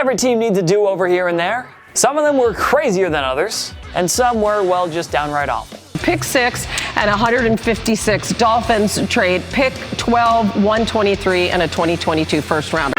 Every team needs a do-over here and there. Some of them were crazier than others, and some were, well, just downright awful. Pick 6 and 156. Dolphins trade pick 12, 123, and a 2022 first rounder.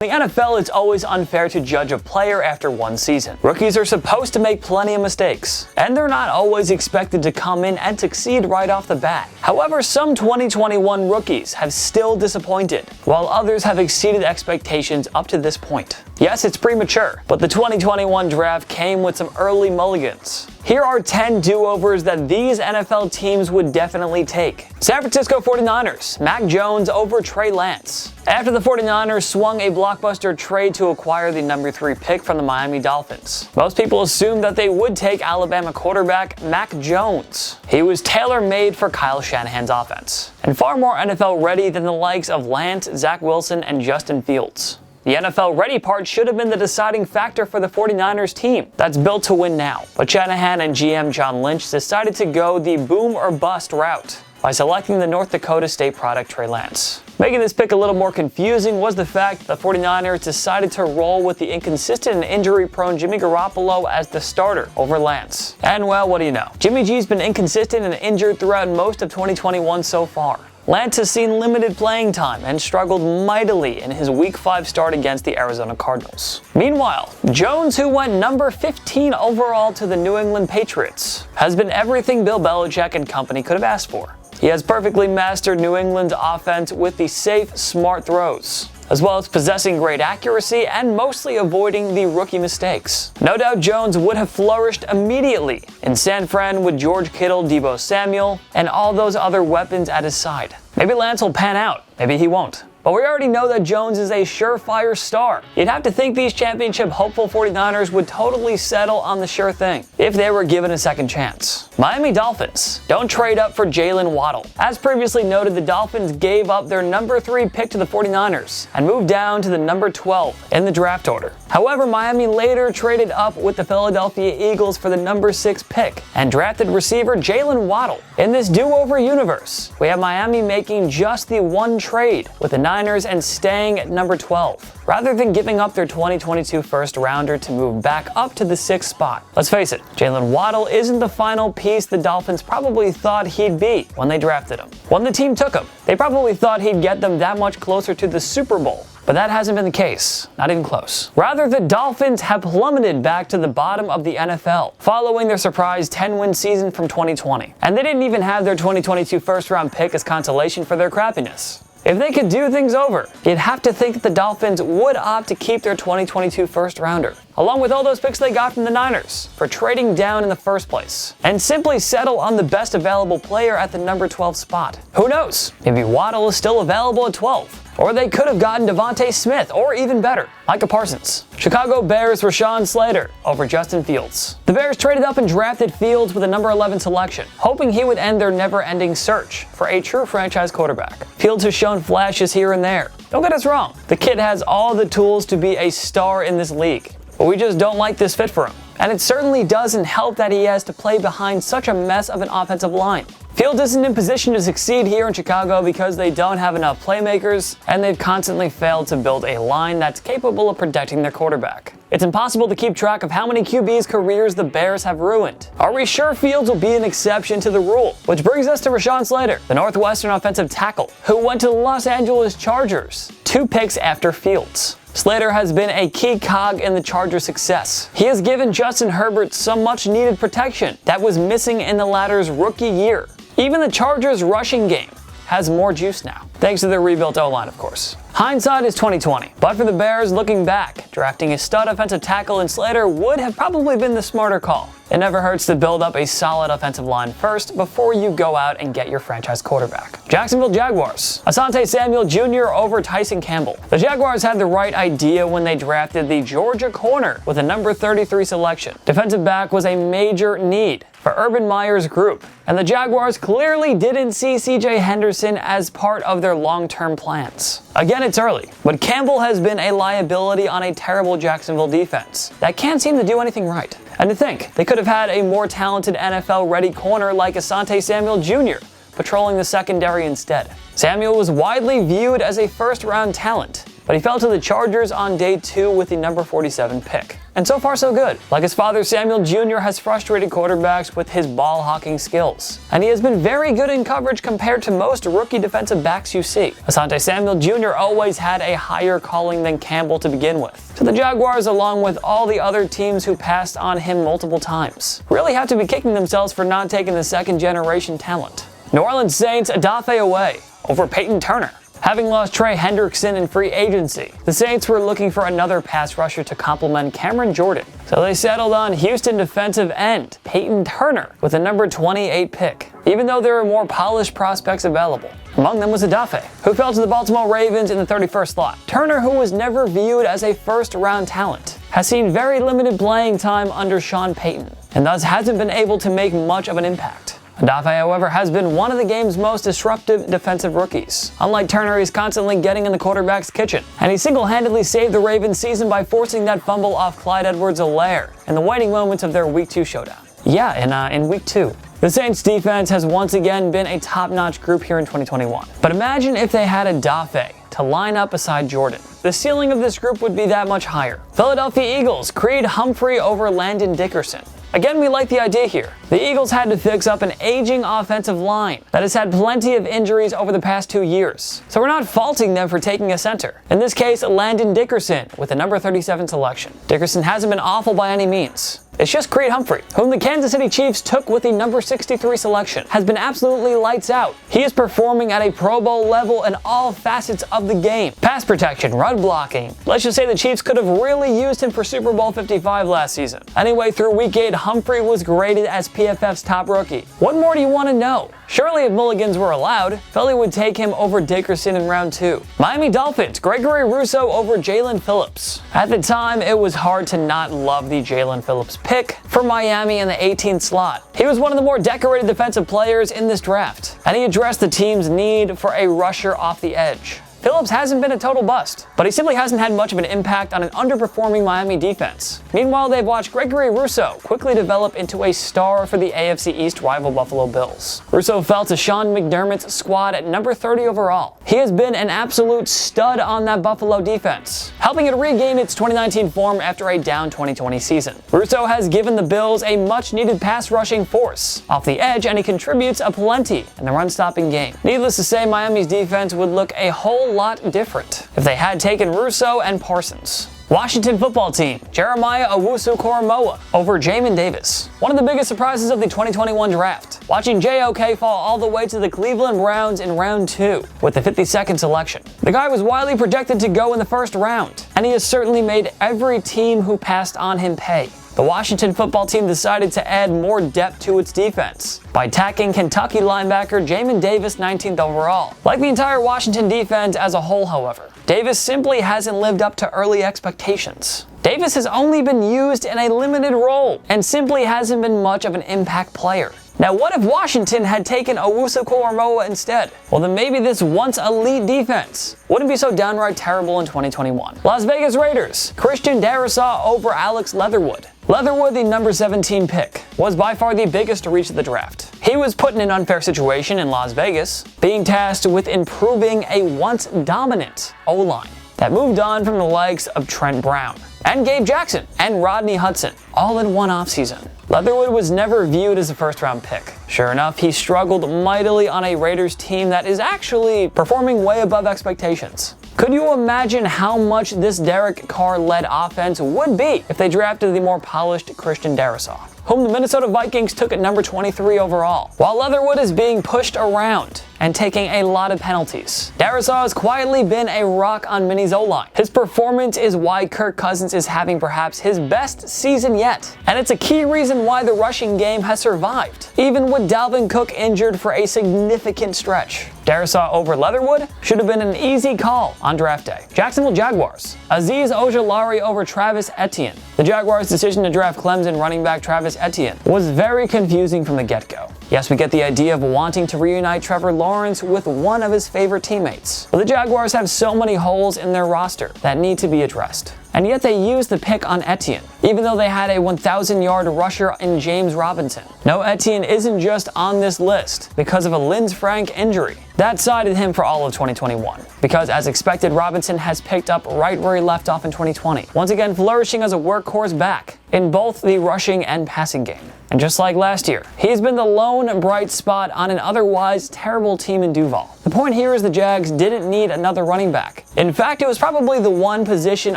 In the NFL, it's always unfair to judge a player after one season. Rookies are supposed to make plenty of mistakes, and they're not always expected to come in and succeed right off the bat. However, some 2021 rookies have still disappointed, while others have exceeded expectations up to this point. Yes, it's premature, but the 2021 draft came with some early mulligans. Here are 10 do-overs that these NFL teams would definitely take. San Francisco 49ers, Mac Jones over Trey Lance. After the 49ers swung a blockbuster trade to acquire the number 3 pick from the Miami Dolphins, most people assumed that they would take Alabama quarterback Mac Jones. He was tailor-made for Kyle Shanahan's offense, and far more NFL ready than the likes of Lance, Zach Wilson, and Justin Fields. The NFL ready part should have been the deciding factor for the 49ers team that's built to win now. But Shanahan and GM John Lynch decided to go the boom or bust route by selecting the North Dakota State product Trey Lance. Making this pick a little more confusing was the fact that the 49ers decided to roll with the inconsistent and injury-prone Jimmy Garoppolo as the starter over Lance. And well, what do you know? Jimmy G's been inconsistent and injured throughout most of 2021 so far. Lance has seen limited playing time and struggled mightily in his Week 5 start against the Arizona Cardinals. Meanwhile, Jones, who went number 15 overall to the New England Patriots, has been everything Bill Belichick and company could have asked for. He has perfectly mastered New England's offense with the safe, smart throws, as well as possessing great accuracy and mostly avoiding the rookie mistakes. No doubt Jones would have flourished immediately in San Fran with George Kittle, Deebo Samuel, and all those other weapons at his side. Maybe Lance will pan out, maybe he won't. But we already know that Jones is a surefire star. You'd have to think these championship hopeful 49ers would totally settle on the sure thing if they were given a second chance. Miami Dolphins don't trade up for Jalen Waddle. As previously noted, the Dolphins gave up their number 3 pick to the 49ers and moved down to the number 12 in the draft order. However, Miami later traded up with the Philadelphia Eagles for the number 6 pick and drafted receiver Jalen Waddle. In this do-over universe, we have Miami making just the one trade with the Niners and staying at number 12, rather than giving up their 2022 first rounder to move back up to the 6th spot. Let's face it, Jalen Waddle isn't the final piece the Dolphins probably thought he'd be when they drafted him. When the team took him, they probably thought he'd get them that much closer to the Super Bowl. But that hasn't been the case, not even close. Rather, the Dolphins have plummeted back to the bottom of the NFL, following their surprise 10-win season from 2020. And they didn't even have their 2022 first-round pick as consolation for their crappiness. If they could do things over, you'd have to think that the Dolphins would opt to keep their 2022 first rounder, along with all those picks they got from the Niners for trading down in the first place, and simply settle on the best available player at the number 12 spot. Who knows? Maybe Waddle is still available at 12. Or they could have gotten Devontae Smith, or even better, Micah Parsons. Chicago Bears Rashawn Slater over Justin Fields. The Bears traded up and drafted Fields with a number 11 selection, hoping he would end their never-ending search for a true franchise quarterback. Fields has shown flashes here and there. Don't get us wrong, the kid has all the tools to be a star in this league, but we just don't like this fit for him. And it certainly doesn't help that he has to play behind such a mess of an offensive line. Fields isn't in position to succeed here in Chicago because they don't have enough playmakers, and they've constantly failed to build a line that's capable of protecting their quarterback. It's impossible to keep track of how many QBs' careers the Bears have ruined. Are we sure Fields will be an exception to the rule? Which brings us to Rashawn Slater, the Northwestern offensive tackle, who went to the Los Angeles Chargers 2 picks after Fields. Slater has been a key cog in the Chargers' success. He has given Justin Herbert some much-needed protection that was missing in the latter's rookie year. Even the Chargers' rushing game has more juice now, thanks to their rebuilt O-line, of course. Hindsight is 2020, but for the Bears, looking back, drafting a stud offensive tackle in Slater would have probably been the smarter call. It never hurts to build up a solid offensive line first before you go out and get your franchise quarterback. Jacksonville Jaguars. Asante Samuel Jr. over Tyson Campbell. The Jaguars had the right idea when they drafted the Georgia corner with a number 33 selection. Defensive back was a major need for Urban Meyer's group, and the Jaguars clearly didn't see CJ Henderson as part of their long-term plans. Again, it's early, but Campbell has been a liability on a terrible Jacksonville defense that can't seem to do anything right. And to think, they could have had a more talented NFL-ready corner like Asante Samuel Jr., patrolling the secondary instead. Samuel was widely viewed as a first-round talent, but he fell to the Chargers on day 2 with the number 47 pick. And so far so good. Like his father, Samuel Jr. has frustrated quarterbacks with his ball-hawking skills, and he has been very good in coverage compared to most rookie defensive backs you see. Asante Samuel Jr. always had a higher calling than Campbell to begin with. So the Jaguars, along with all the other teams who passed on him multiple times, really have to be kicking themselves for not taking the second-generation talent. New Orleans Saints ODAFE away over Peyton Turner. Having lost Trey Hendrickson in free agency, the Saints were looking for another pass rusher to complement Cameron Jordan. So they settled on Houston defensive end Peyton Turner with a number 28 pick, even though there were more polished prospects available. Among them was ODAFE, who fell to the Baltimore Ravens in the 31st slot. Turner, who was never viewed as a first-round talent, has seen very limited playing time under Sean Payton, and thus hasn't been able to make much of an impact. ODAFE, however, has been one of the game's most disruptive defensive rookies. Unlike Turner, he's constantly getting in the quarterback's kitchen, and he single-handedly saved the Ravens' season by forcing that fumble off Clyde Edwards-Helaire in the waning moments of their Week 2 showdown. Yeah, in Week 2. The Saints defense has once again been a top-notch group here in 2021. But imagine if they had ODAFE to line up beside Jordan. The ceiling of this group would be that much higher. Philadelphia Eagles creed Humphrey over Landon Dickerson. Again, we like the idea here. The Eagles had to fix up an aging offensive line that has had plenty of injuries over the past 2 years. So we're not faulting them for taking a center. In this case, Landon Dickerson with the number 37 selection. Dickerson hasn't been awful by any means. It's just Creed Humphrey, whom the Kansas City Chiefs took with the number 63 selection, has been absolutely lights out. He is performing at a Pro Bowl level in all facets of the game. Pass protection, run blocking. Let's just say the Chiefs could have really used him for Super Bowl 55 last season. Anyway, through Week 8, Humphrey was graded as PFF's top rookie. What more do you want to know? Surely if mulligans were allowed, Philly would take him over Dickerson in round 2. Miami Dolphins, Gregory Rousseau over Jaylon Phillips. At the time, it was hard to not love the Jaylon Phillips pick for Miami in the 18th slot. He was one of the more decorated defensive players in this draft, and he addressed the team's need for a rusher off the edge. Phillips hasn't been a total bust, but he simply hasn't had much of an impact on an underperforming Miami defense. Meanwhile, they've watched Gregory Rousseau quickly develop into a star for the AFC East rival Buffalo Bills. Rousseau fell to Sean McDermott's squad at number 30 overall. He has been an absolute stud on that Buffalo defense, helping it regain its 2019 form after a down 2020 season. Rousseau has given the Bills a much-needed pass-rushing force off the edge, and he contributes aplenty in the run-stopping game. Needless to say, Miami's defense would look a whole lot different if they had taken Rousseau and Parsons. Washington football team, Jeremiah OWUSU-KORAMOAH over Jamin Davis. One of the biggest surprises of the 2021 draft. Watching JOK fall all the way to the Cleveland Browns in round 2 with the 52nd selection. The guy was widely projected to go in the first round, and he has certainly made every team who passed on him pay. The Washington football team decided to add more depth to its defense by tacking Kentucky linebacker Jamin Davis 19th overall. Like the entire Washington defense as a whole, however, Davis simply hasn't lived up to early expectations. Davis has only been used in a limited role and simply hasn't been much of an impact player. Now, what if Washington had taken OWUSU-KORAMOAH instead? Well, then maybe this once elite defense wouldn't be so downright terrible in 2021. Las Vegas Raiders, Christian Darrisaw over Alex Leatherwood. Leatherwood, the number 17 pick, was by far the biggest to reach the draft. He was put in an unfair situation in Las Vegas, being tasked with improving a once dominant O-line that moved on from the likes of Trent Brown and Gabe Jackson and Rodney Hudson, all in one offseason. Leatherwood was never viewed as a first-round pick. Sure enough, he struggled mightily on a Raiders team that is actually performing way above expectations. Could you imagine how much this Derek Carr-led offense would be if they drafted the more polished Christian Darrisaw, whom the Minnesota Vikings took at number 23 overall? While Leatherwood is being pushed around and taking a lot of penalties, Darrisaw has quietly been a rock on Minnie's O-line. His performance is why Kirk Cousins is having perhaps his best season yet, and it's a key reason why the rushing game has survived, even with Dalvin Cook injured for a significant stretch. Darrisaw over Leatherwood should have been an easy call on draft day. Jacksonville Jaguars, AZEEZ OJULARI over Travis Etienne. The Jaguars' decision to draft Clemson running back Travis Etienne was very confusing from the get-go. Yes, we get the idea of wanting to reunite Trevor Lawrence with one of his favorite teammates, but the Jaguars have so many holes in their roster that need to be addressed. and yet they used the pick on Etienne, even though they had a 1,000-yard rusher in James Robinson. No, Etienne isn't just on this list because of a Linz-Frank injury. That sided him for all of 2021, because as expected, Robinson has picked up right where he left off in 2020, once again flourishing as a workhorse back in both the rushing and passing game. And just like last year, he's been the lone bright spot on an otherwise terrible team in Duval. The point here is the Jags didn't need another running back. In fact, it was probably the one position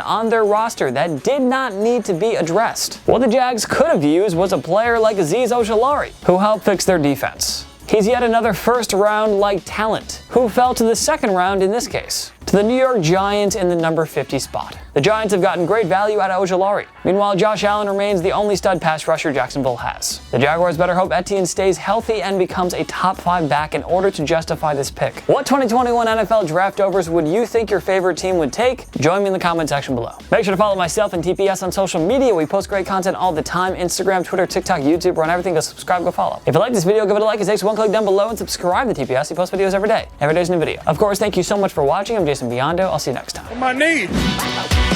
on their roster that did not need to be addressed. What the Jags could have used was a player like AZEEZ OJULARI, who helped fix their defense. He's yet another first-round-like talent, who fell to the second round in this case, to the New York Giants in the number 50 spot. The Giants have gotten great value out of OJULARI. Meanwhile, Josh Allen remains the only stud pass rusher Jacksonville has. The Jaguars better hope Etienne stays healthy and becomes a top 5 back in order to justify this pick. What 2021 NFL draft overs would you think your favorite team would take? Join me in the comment section below. Make sure to follow myself and TPS on social media. We post great content all the time. Instagram, Twitter, TikTok, YouTube, we're on everything. Go subscribe, go follow. If you like this video, give it a like. It takes one click down below and subscribe to TPS. We post videos every day. Every day's a new video. Of course, thank you so much for watching. I'm Jason Biondo. I'll see you next time. On my knees.